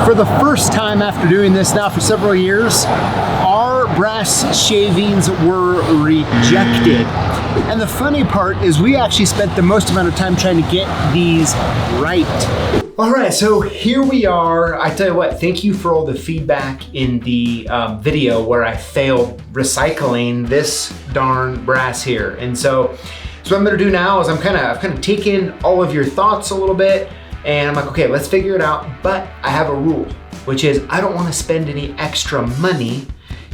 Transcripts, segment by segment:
For the first time after doing this now for several years, our brass shavings were rejected. And the funny part is we actually spent the most amount of time trying to get these right. All right, so here we are. I tell you what, thank you for all the feedback in the video where I failed recycling this darn brass here. And so what I'm gonna do now is I've kind of taken all of your thoughts a little bit, and I'm like, okay, let's figure it out. But I have a rule, which is I don't want to spend any extra money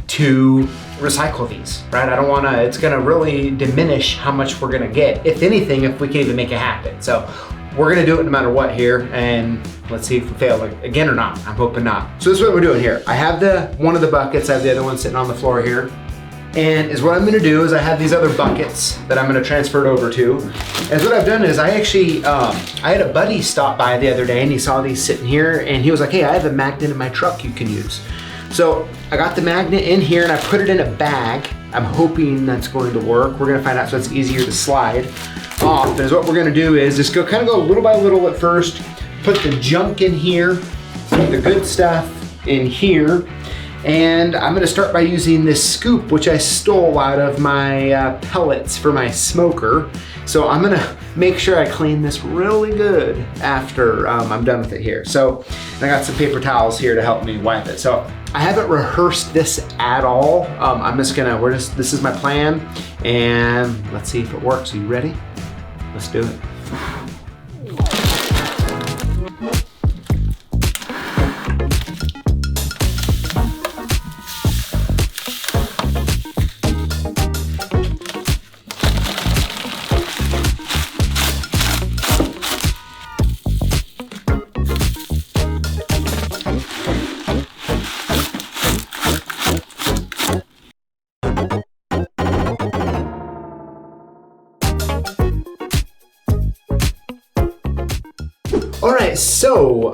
to recycle these, right? I don't want to, it's going to really diminish how much we're going to get, if anything, if we can even make it happen. So we're going to do it no matter what here, and let's see if we fail again or not. I'm hoping not. So this is what we're doing here. I have one of the buckets, I have the other one sitting on the floor here. And what I'm gonna do is I have these other buckets that I'm gonna transfer it over to. And what I've done is I actually, I had a buddy stop by the other day and he saw these sitting here and he was like, hey, I have a magnet in my truck you can use. So I got the magnet in here and I put it in a bag. I'm hoping that's going to work. We're gonna find out so it's easier to slide off. And what we're gonna do is just kind of go little by little at first, put the junk in here, put the good stuff in here. And I'm gonna start by using this scoop, which I stole out of my pellets for my smoker. So I'm gonna make sure I clean this really good after I'm done with it here. So and I got some paper towels here to help me wipe it. So I haven't rehearsed this at all. I'm just gonna, this is my plan, and let's see if it works. Are you ready? Let's do it. All right, so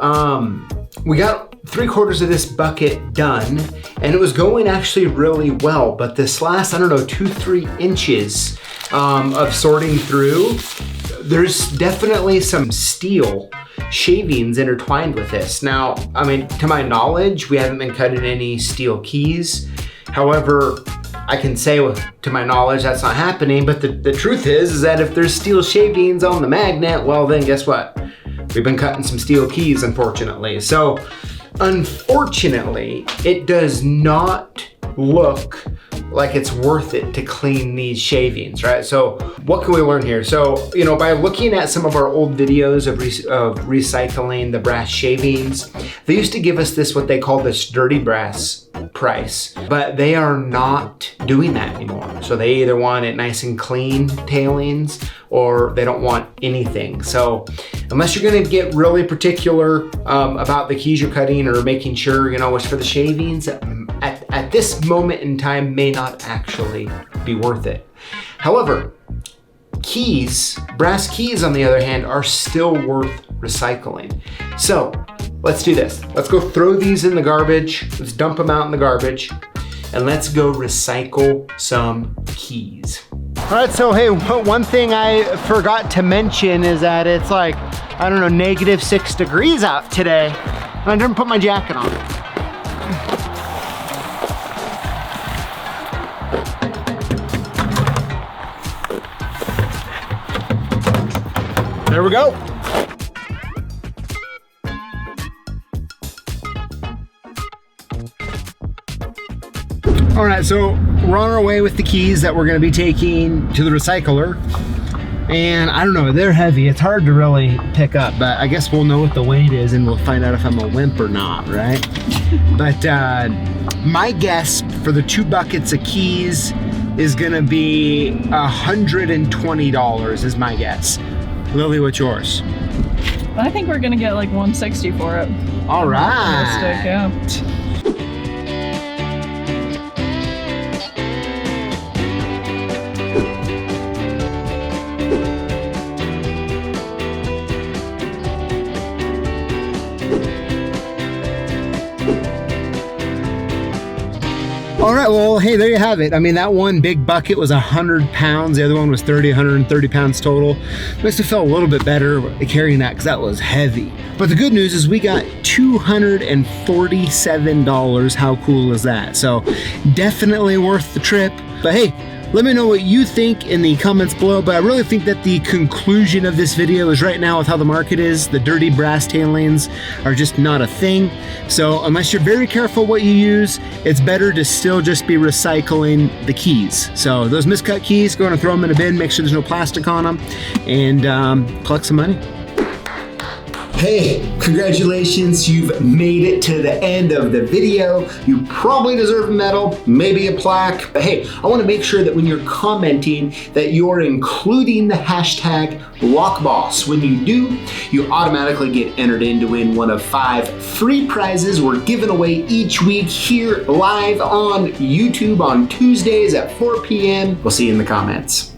we got 3/4 of this bucket done, and it was going actually really well, but this last, I don't know, 2-3 inches of sorting through, there's definitely some steel shavings intertwined with this. Now, I mean, to my knowledge, we haven't been cutting any steel keys. However, I can say to my knowledge that's not happening, but the truth is that if there's steel shavings on the magnet, well then guess what? We've been cutting some steel keys, unfortunately. So, unfortunately, it does not look like it's worth it to clean these shavings, right? So what can we learn here? So, you know, by looking at some of our old videos of recycling the brass shavings, they used to give us this, what they call this dirty brass price, but they are not doing that anymore. So they either want it nice and clean tailings, or they don't want anything. So unless you're gonna get really particular about the keys you're cutting, or making sure, you know, what's for the shavings, at this moment in time may not actually be worth it. However, keys, brass keys on the other hand, are still worth recycling. So let's do this. Let's go throw these in the garbage. Let's dump them out in the garbage, and let's go recycle some keys. All right, so hey, one thing I forgot to mention is that it's like, I don't know, -6 degrees out today, and I didn't put my jacket on. There we go. All right, so we're on our way with the keys that we're gonna be taking to the recycler. And I don't know, they're heavy. It's hard to really pick up, but I guess we'll know what the weight is and we'll find out if I'm a wimp or not, right? But my guess for the 2 buckets of keys is gonna be $120 is my guess. Lily, what's yours? I think we're gonna get like 160 for it. All right. Yeah. All right, well, hey, there you have it. I mean, that one big bucket was 100 pounds. The other one was 130 pounds total. Must have felt a little bit better carrying that because that was heavy. But the good news is we got $247. How cool is that? So definitely worth the trip. But hey, let me know what you think in the comments below, but I really think that the conclusion of this video is right now with how the market is, the dirty brass tail lanes are just not a thing. So unless you're very careful what you use, it's better to still just be recycling the keys. So those miscut keys, go and throw them in a bin, make sure there's no plastic on them, and collect some money. Hey, congratulations, you've made it to the end of the video. You probably deserve a medal, maybe a plaque, but hey, I wanna make sure that when you're commenting that you're including the hashtag Lockboss. When you do, you automatically get entered in to win one of 5 free prizes we're giving away each week here live on YouTube on Tuesdays at 4 p.m. We'll see you in the comments.